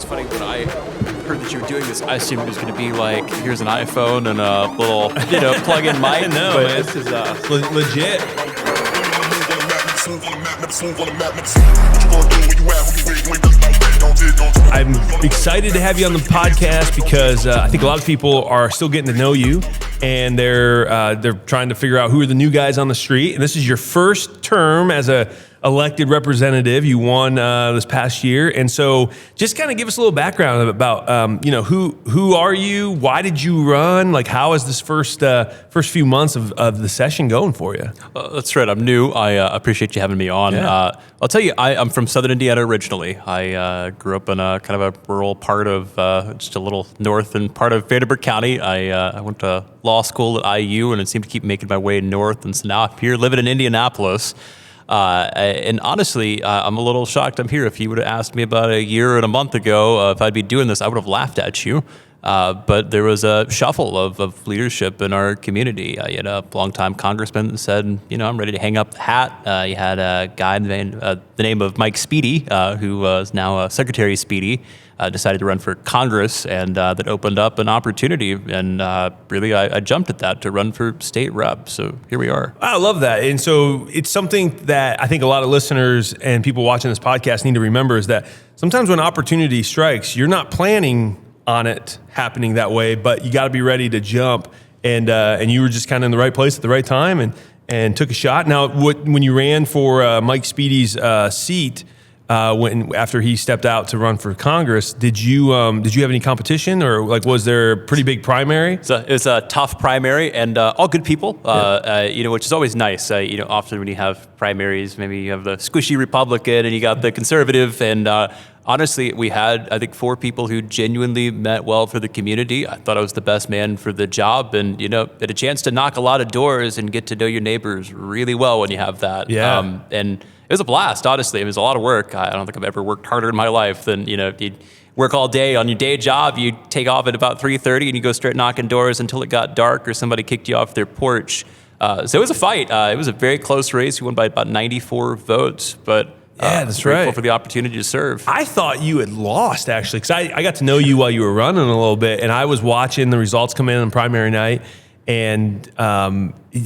funny when I heard that you were doing this. I assumed it was going to be like, here's an iPhone and a little, plug-in mic. No, but man. this is legit. I'm excited to have you on the podcast because I think a lot of people are still getting to know you, and they're trying to figure out who are the new guys on the street. And this is your first term as a elected representative. You won this past year, and so just kind of give us a little background about who are you? Why did you run? Like, how is this first few months of the session going for you? That's right. I'm new. I appreciate you having me on. Yeah. I'll tell you, I'm from Southern Indiana originally. I grew up in a kind of a rural part of just a little north and part of Vanderbilt County. I went to law school at IU, and it seemed to keep making my way north, and so now I'm here living in Indianapolis. And honestly, I'm a little shocked I'm here. If you would have asked me about a year and a month ago if I'd be doing this, I would have laughed at you. But there was a shuffle of leadership in our community. You had a longtime congressman that said, I'm ready to hang up the hat. You had a guy the name of Mike Speedy, who is now Secretary Speedy, decided to run for Congress, and that opened up an opportunity. And really, I jumped at that to run for state rep. So here we are. I love that. And so it's something that I think a lot of listeners and people watching this podcast need to remember is that sometimes when opportunity strikes, you're not planning on it happening that way, but you got to be ready to jump. And you were just kind of in the right place at the right time and took a shot. Now, when you ran for Mike Speedy's seat, after he stepped out to run for Congress, did you have any competition, or was there a pretty big primary? It was a tough primary, and all good people. Which is always nice. Often when you have primaries, maybe you have the squishy Republican and you got the conservative, and honestly, we had, I think, 4 people who genuinely meant well for the community. I thought I was the best man for the job, and had a chance to knock a lot of doors and get to know your neighbors really well when you have that. Yeah. And it was a blast, honestly. It was a lot of work. I don't think I've ever worked harder in my life than, if you work all day on your day job, you take off at about 3:30 and you go straight knocking doors until it got dark or somebody kicked you off their porch. So it was a fight. It was a very close race. We won by about 94 votes, but yeah, that's grateful right. for the opportunity to serve. I thought you had lost, actually, because I got to know you while you were running a little bit, and I was watching the results come in on primary night, and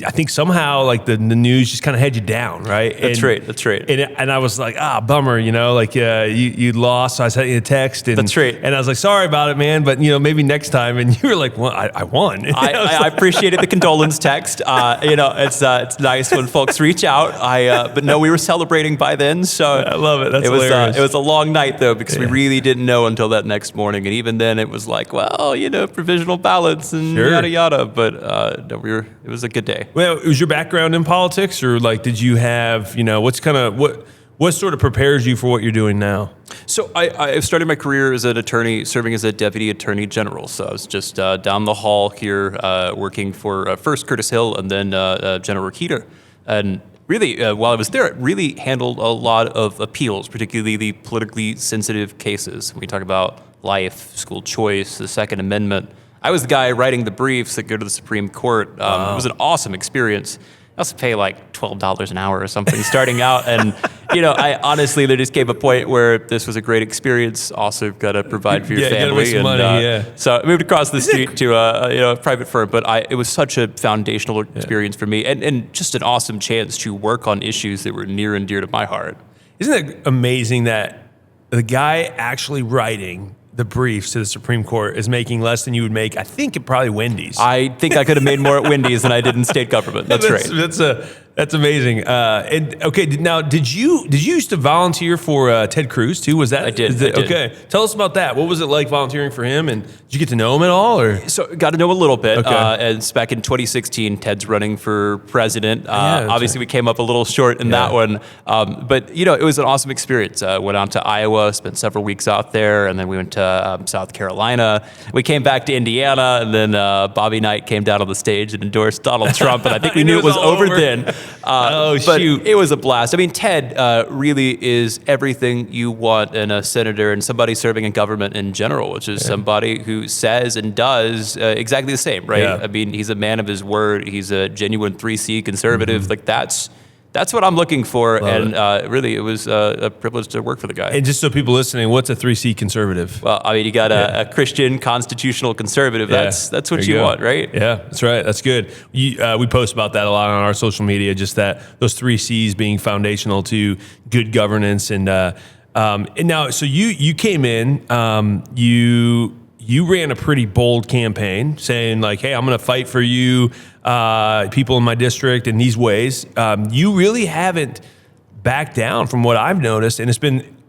I think somehow the news just kind of had you down, right? That's right. And I was like, bummer, you lost. So I sent you a text. And, that's right. And I was like, sorry about it, man, but maybe next time. And you were like, well, I won. I appreciated the condolence text. It's nice when folks reach out. But no, we were celebrating by then. So I love it. That's hilarious. It was a long night though, because we really didn't know until that next morning. And even then it was like, well, provisional ballots and yada yada. But it was a good day. Well, was your background in politics, or did you have, what sort of prepares you for what you're doing now? So I started my career as an attorney, serving as a deputy attorney general. So I was just down the hall here, working for first Curtis Hill and then General Rakita. And really, while I was there, it really handled a lot of appeals, particularly the politically sensitive cases. When we talk about life, school choice, the Second Amendment, I was the guy writing the briefs that go to the Supreme Court. It was an awesome experience. I also pay like $12 an hour or something starting out. And, I honestly, there just came a point where this was a great experience. Also got to provide for your family. You gotta make some money, So I moved across the street to a private firm. But it was such a foundational experience for me, and just an awesome chance to work on issues that were near and dear to my heart. Isn't it amazing that the guy actually writing the briefs to the Supreme Court is making less than you would make, I think, at probably Wendy's? I think I could have made more at Wendy's than I did in state government. That's right. That's amazing. And okay, now did you used to volunteer for Ted Cruz too? Was that? I did. Okay, tell us about that. What was it like volunteering for him, and did you get to know him at all? Or so got to know a little bit. Okay. And it's back in 2016, Ted's running for president. Obviously, we came up a little short in that one, but it was an awesome experience. Went out to Iowa, spent several weeks out there, and then we went to South Carolina. We came back to Indiana, and then Bobby Knight came down on the stage and endorsed Donald Trump, and I think we knew it was over then. But it was a blast. I mean, Ted really is everything you want in a senator and somebody serving in government in general, which is somebody who says and does exactly the same, right? Yeah. I mean, he's a man of his word. He's a genuine 3C conservative. Like that's That's what I'm looking for, really, it was a privilege to work for the guy. And just so people listening, what's a 3C conservative? Well, I mean, you got a Christian constitutional conservative. That's what you want, right? Yeah, that's right. That's good. We post about that a lot on our social media. Just that those 3 C's being foundational to good governance. And now, so you came in, you ran a pretty bold campaign saying like, hey, I'm going to fight for you, people in my district in these ways. You really haven't backed down from what I've noticed. And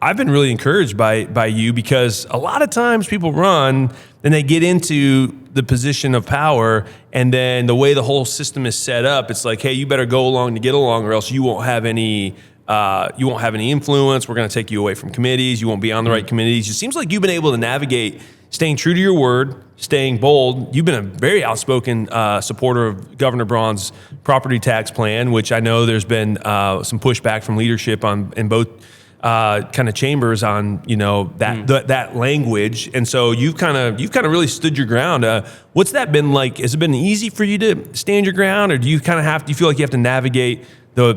I've been really encouraged by you, because a lot of times people run and they get into the position of power, and then the way the whole system is set up, it's like, hey, you better go along to get along, or else you won't have any influence. We're going to take you away from committees. You won't be on the right committees. It seems like you've been able to navigate staying true to your word, staying bold. You've been a very outspoken supporter of Governor Braun's property tax plan, which I know there's been some pushback from leadership in both kind of chambers on that language. And so you've kind of really stood your ground. What's that been like? Has it been easy for you to stand your ground, or do you feel like you have to navigate the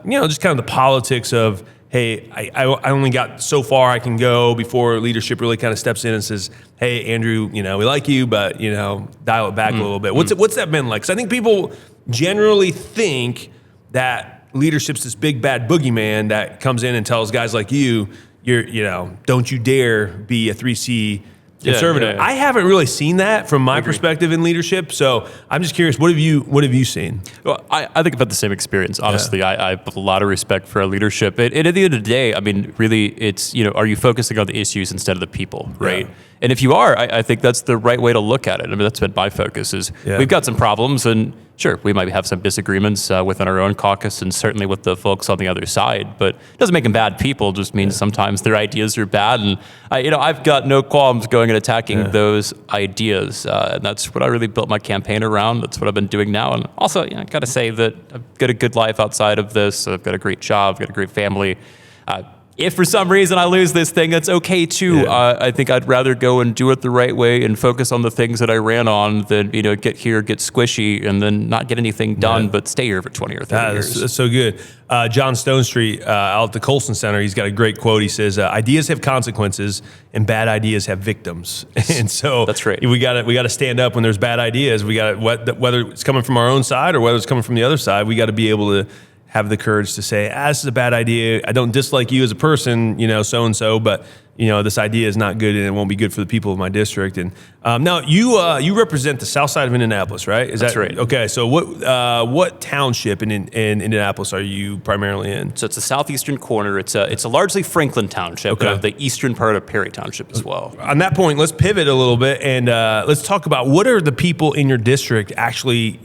just kind of the politics of, hey, I only got so far I can go before leadership really kind of steps in and says, hey, Andrew, we like you, but, dial it back a little bit. What's that been like? Because I think people generally think that leadership's this big bad boogeyman that comes in and tells guys like you, don't you dare be a 3C conservative. Yeah. I haven't really seen that from my perspective in leadership. So I'm just curious, what have you seen? Well, I think I've had the same experience. Honestly, I have a lot of respect for our leadership. And at the end of the day, I mean, really, it's, are you focusing on the issues instead of the people, right? Yeah. And if you are, I think that's the right way to look at it. I mean, that's been my focus is we've got some problems, and sure, we might have some disagreements within our own caucus and certainly with the folks on the other side, but it doesn't make them bad people. It just means sometimes their ideas are bad. And I've got no qualms going and attacking those ideas. And that's what I really built my campaign around. That's what I've been doing now. And also, I got to say that I've got a good life outside of this. I've got a great job, I've got a great family. If for some reason I lose this thing, that's okay too. Yeah. I think I'd rather go and do it the right way and focus on the things that I ran on than, get here, get squishy, and then not get anything done, but stay here for 20 or 30 years. That's so good. John Stonestreet out at the Colson Center, he's got a great quote. He says, ideas have consequences and bad ideas have victims. And so that's right. We got to stand up when there's bad ideas. We got whether it's coming from our own side or whether it's coming from the other side, we got to be able to have the courage to say, this is a bad idea. I don't dislike you as a person, so-and-so, but, this idea is not good and it won't be good for the people of my district. And now you represent the south side of Indianapolis, right? That's right. Okay, so what township in Indianapolis are you primarily in? So it's the southeastern corner. It's a largely Franklin Township, kind of the eastern part of Perry Township as well. On that point, let's pivot a little bit and let's talk about what are the people in your district actually,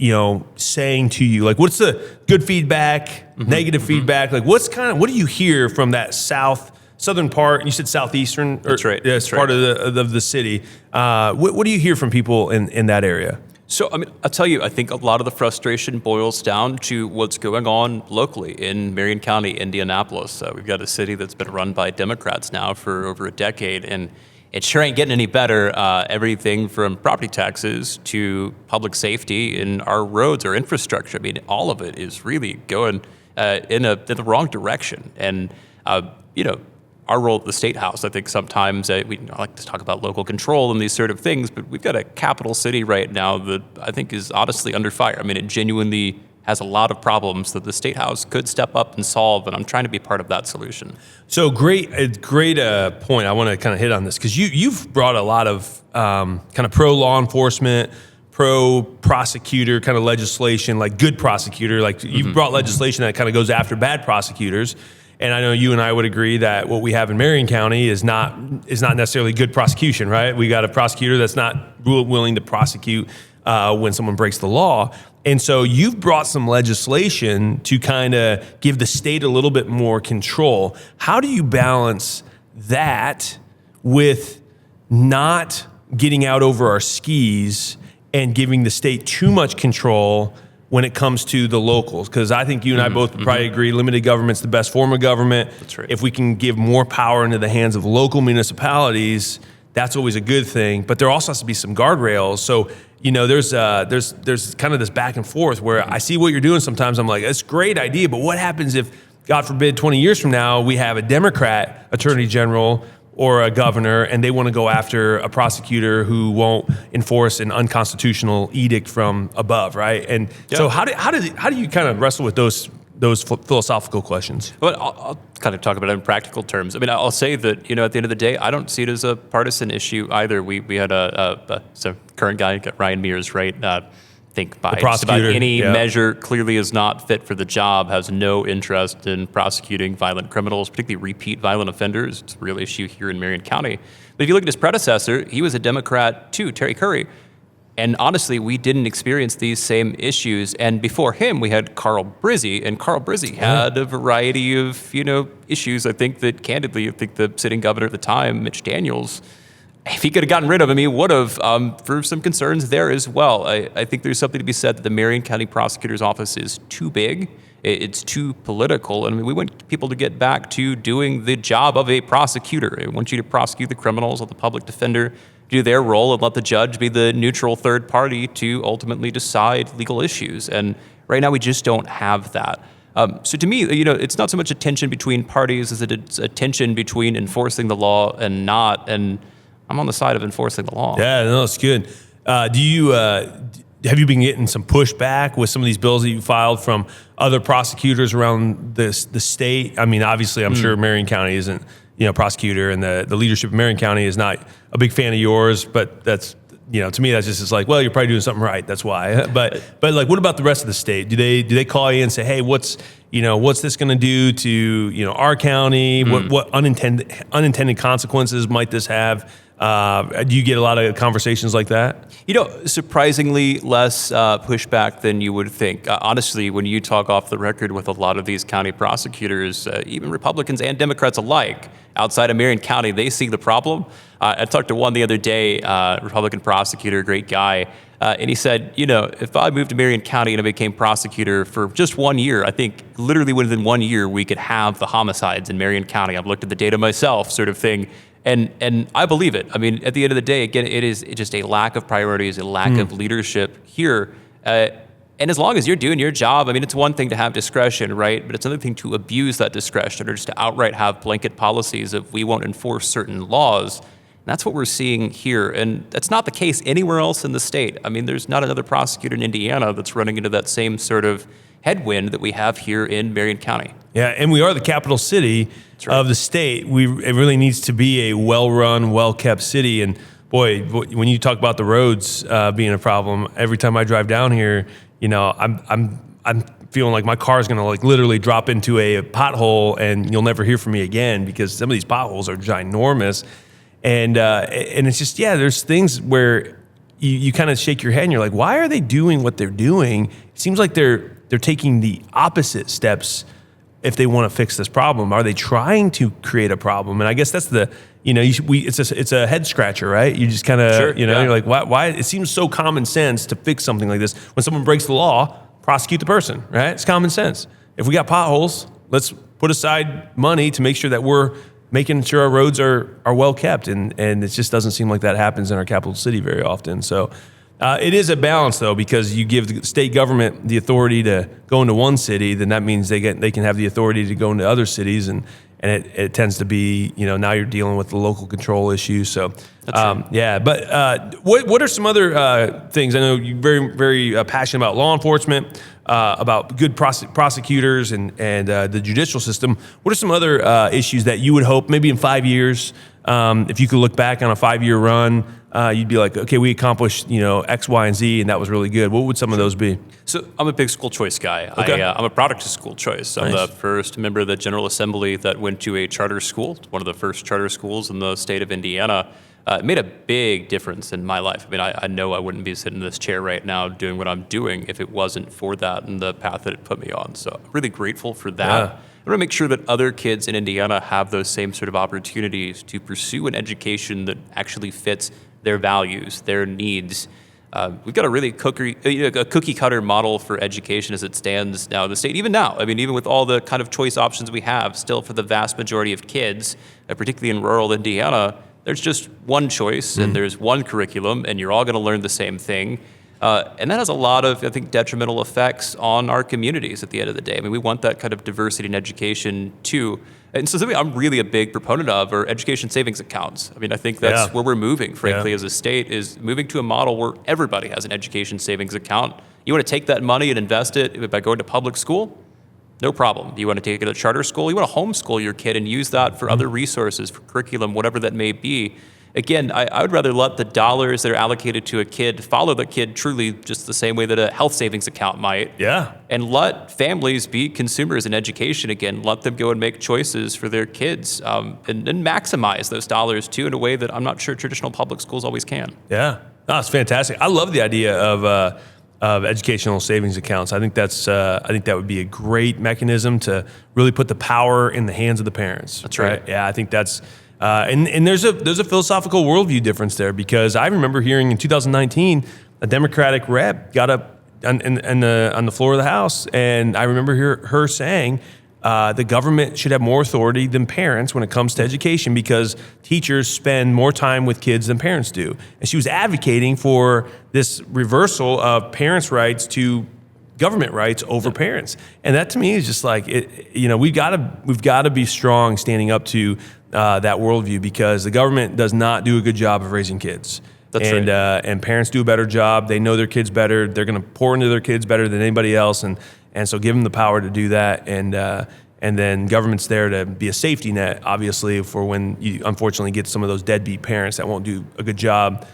saying to you? Like, what's the good feedback, negative feedback? Like, what do you hear from that southern part? You said southeastern. That's right. That's part of the city. What do you hear from people in that area? So, I'll tell you, I think a lot of the frustration boils down to what's going on locally in Marion County, Indianapolis. We've got a city that's been run by Democrats now for over a decade, and it sure ain't getting any better. Everything from property taxes to public safety and our roads, our infrastructure. All of it is really going in the wrong direction. And, our role at the State House, I think sometimes I like to talk about local control and these sort of things, but we've got a capital city right now that I think is honestly under fire. It genuinely has a lot of problems that the State House could step up and solve, and I'm trying to be part of that solution. So great point. I want to kind of hit on this because you've brought a lot of kind of pro law enforcement, pro prosecutor kind of legislation, like good prosecutor. Like you've brought legislation that kind of goes after bad prosecutors. And I know you and I would agree that what we have in Marion County is not necessarily good prosecution, right? We got a prosecutor that's not willing to prosecute when someone breaks the law. And so you've brought some legislation to kind of give the state a little bit more control. How do you balance that with not getting out over our skis and giving the state too much control when it comes to the locals? Because I think you and I both probably agree limited government's the best form of government. That's right. If we can give more power into the hands of local municipalities, that's always a good thing. But there also has to be some guardrails. So there's kind of this back and forth where I see what you're doing. Sometimes I'm like, it's a great idea, but what happens if, God forbid, 20 years from now, we have a Democrat attorney general or a governor, and they want to go after a prosecutor who won't enforce an unconstitutional edict from above, right? And so how do you kind of wrestle with those philosophical questions? Well, I'll kind of talk about it in practical terms. I mean, I'll say that, at the end of the day, I don't see it as a partisan issue either. We had a current guy, Ryan Mears, right? I think by just about any measure clearly is not fit for the job, has no interest in prosecuting violent criminals, particularly repeat violent offenders. It's a real issue here in Marion County. But if you look at his predecessor, he was a Democrat too, Terry Curry. And honestly, we didn't experience these same issues. And before him, we had Carl Brizzi. And Carl Brizzi had a variety of, issues. I think that, candidly, the sitting governor at the time, Mitch Daniels, if he could have gotten rid of him, he would have, for some concerns there as well. I think there's something to be said that the Marion County Prosecutor's Office is too big. It's too political. And we want people to get back to doing the job of a prosecutor. I want you to prosecute the criminals, let the public defender do their role, and let the judge be the neutral third party to ultimately decide legal issues. And right now we just don't have that. So to me, it's not so much a tension between parties as it's a tension between enforcing the law and not. And I'm on the side of enforcing the law. Yeah, no, it's good. Have you been getting some pushback with some of these bills that you filed from other prosecutors around the state? I mean, obviously, I'm sure Marion County isn't, prosecutor, and the leadership of Marion County is not a big fan of yours. But that's, to me, that's just like, well, you're probably doing something right. That's why. But like, what about the rest of the state? Do they call you and say, hey, what's this going to do to our county? What unintended consequences might this have? Do you get a lot of conversations like that? Surprisingly less pushback than you would think. Honestly, when you talk off the record with a lot of these county prosecutors, even Republicans and Democrats alike, outside of Marion County, they see the problem. I talked to one the other day, Republican prosecutor, great guy, and he said, if I moved to Marion County and I became prosecutor for just 1 year, I think literally within 1 year we could have the homicides in Marion County. I've looked at the data myself, sort of thing. And I believe it. I mean, at the end of the day, again, it is just a lack of priorities, a lack of leadership here. And as long as you're doing your job, I mean, it's one thing to have discretion, right? But it's another thing to abuse that discretion or just to outright have blanket policies of we won't enforce certain laws. And that's what we're seeing here. And that's not the case anywhere else in the state. I mean, there's not another prosecutor in Indiana that's running into that same sort of headwind that we have here in Marion County. Yeah, and we are the capital city of the state. It really needs to be a well-run, well-kept city. And boy, when you talk about the roads being a problem, every time I drive down here, I'm feeling like my car is going to like literally drop into a pothole, and you'll never hear from me again because some of these potholes are ginormous. And it's just there's things where you kind of shake your head and you're like, why are they doing what they're doing? It seems like they're taking the opposite steps if they want to fix this problem. Are they trying to create a problem? And I guess that's it's a head scratcher, right? You just kind of, you're like, why? It seems so common sense to fix something like this. When someone breaks the law, prosecute the person, right? It's common sense. If we got potholes, let's put aside money to make sure that we're making sure our roads are well kept. And it just doesn't seem like that happens in our capital city very often. So it is a balance, though, because you give the state government the authority to go into one city, then that means they can have the authority to go into other cities, and it tends to be, now you're dealing with the local control issue. So, But what are some other things? I know you're very, very passionate about law enforcement, about good prosecutors and the judicial system. What are some other issues that you would hope maybe in 5 years, if you could look back on a 5-year run, you'd be like, okay, we accomplished, X, Y, and Z, and that was really good. What would some of those be? So I'm a big school choice guy. Okay. I'm a product of school choice. I'm the first member of the General Assembly that went to a charter school, one of the first charter schools in the state of Indiana. It made a big difference in my life. I mean, I know I wouldn't be sitting in this chair right now doing what I'm doing if it wasn't for that and the path that it put me on. So I'm really grateful for that. Yeah. I want to make sure that other kids in Indiana have those same sort of opportunities to pursue an education that actually fits their values, their needs. We've got a really cookie cutter model for education as it stands now in the state. Even now, I mean, even with all the kind of choice options we have, still for the vast majority of kids, particularly in rural Indiana, there's just one choice and there's one curriculum and you're all going to learn the same thing. And that has a lot of, I think, detrimental effects on our communities at the end of the day. I mean, we want that kind of diversity in education too. And so something I'm really a big proponent of are education savings accounts. I mean, I think that's where we're moving, frankly, as a state, is moving to a model where everybody has an education savings account. You want to take that money and invest it by going to public school? No problem. You want to take it to charter school? You want to homeschool your kid and use that for other resources, for curriculum, whatever that may be. Again, I would rather let the dollars that are allocated to a kid follow the kid truly just the same way that a health savings account might. Yeah. And let families be consumers in education again. Let them go and make choices for their kids and maximize those dollars too in a way that I'm not sure traditional public schools always can. Yeah. No, it's fantastic. I love the idea of educational savings accounts. I think that would be a great mechanism to really put the power in the hands of the parents. That's right. Yeah, I think that's and there's a philosophical worldview difference there, because I remember hearing in 2019 a Democratic rep got up on the floor of the House, and I remember her saying the government should have more authority than parents when it comes to education, because teachers spend more time with kids than parents do. And she was advocating for this reversal of parents' rights to government rights over parents. And that to me is just like, we've got to be strong standing up to that worldview, because the government does not do a good job of raising kids. That's right. And parents do a better job. They know their kids better. They're going to pour into their kids better than anybody else. And so give them the power to do that. And then government's there to be a safety net, obviously, for when you unfortunately get some of those deadbeat parents that won't do a good job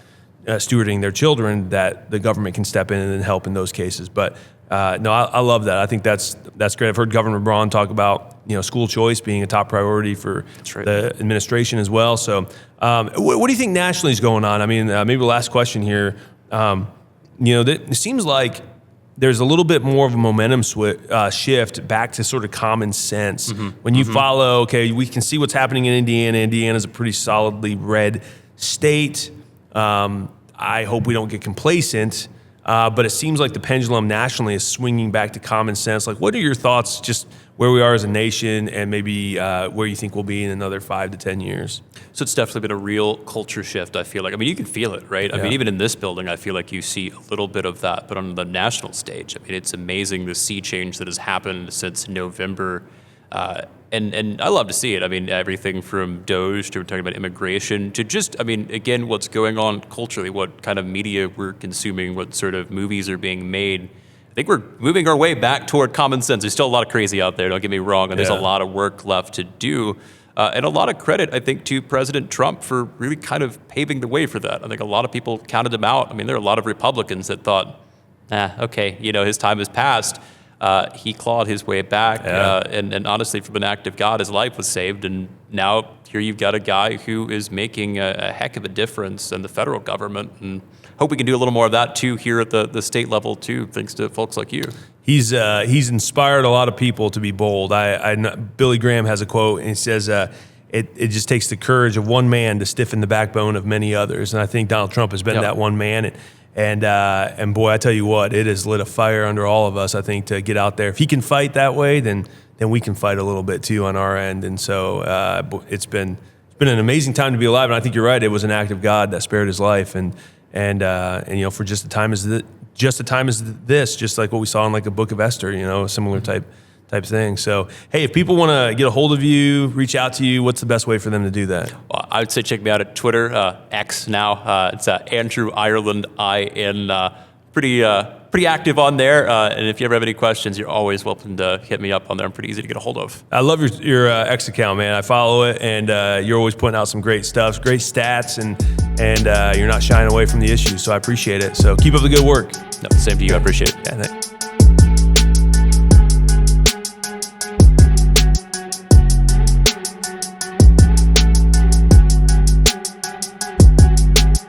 stewarding their children, that the government can step in and help in those cases. But no, I love that. I think that's great. I've heard Governor Braun talk about school choice being a top priority for the administration as well. So what do you think nationally is going on? I mean, maybe the last question here. It seems like there's a little bit more of a momentum shift back to sort of common sense. When you follow, okay, we can see what's happening in Indiana. Indiana's a pretty solidly red state. I hope we don't get complacent. But it seems like the pendulum nationally is swinging back to common sense. Like, what are your thoughts just where we are as a nation, and maybe where you think we'll be in another 5 to 10 years? So it's definitely been a real culture shift, I feel like. I mean, you can feel it, right? I mean, even in this building, I feel like you see a little bit of that. But on the national stage, I mean, it's amazing the sea change that has happened since November. And I love to see it. I mean, everything from DOGE to we're talking about immigration to just, I mean, again, what's going on culturally, what kind of media we're consuming, what sort of movies are being made. I think we're moving our way back toward common sense. There's still a lot of crazy out there, don't get me wrong, and there's a lot of work left to do. And a lot of credit, I think, to President Trump for really kind of paving the way for that. I think a lot of people counted him out. I mean, there are a lot of Republicans that thought, okay, his time has passed. He clawed his way back, and honestly, from an act of God, his life was saved. And now here you've got a guy who is making a heck of a difference in the federal government. And hope we can do a little more of that too here at the state level too, thanks to folks like you. He's inspired a lot of people to be bold. Billy Graham has a quote, and he says, it just takes the courage of one man to stiffen the backbone of many others. And I think Donald Trump has been that one man. And boy, I tell you what, it has lit a fire under all of us, I think, to get out there. If he can fight that way, then we can fight a little bit too on our end. And so it's been an amazing time to be alive. And I think you're right. It was an act of God that spared his life. And for just a time as this, just like what we saw in like a Book of Esther, a similar type thing. So, hey, if people want to get a hold of you, reach out to you, what's the best way for them to do that? Well, I would say check me out at Twitter, X now. It's Andrew Ireland, IN. Pretty active on there. And if you ever have any questions, you're always welcome to hit me up on there. I'm pretty easy to get a hold of. I love your X account, man. I follow it, and you're always putting out some great stuff, great stats, and you're not shying away from the issues. So I appreciate it. So keep up the good work. No, same to you. I appreciate it. Yeah,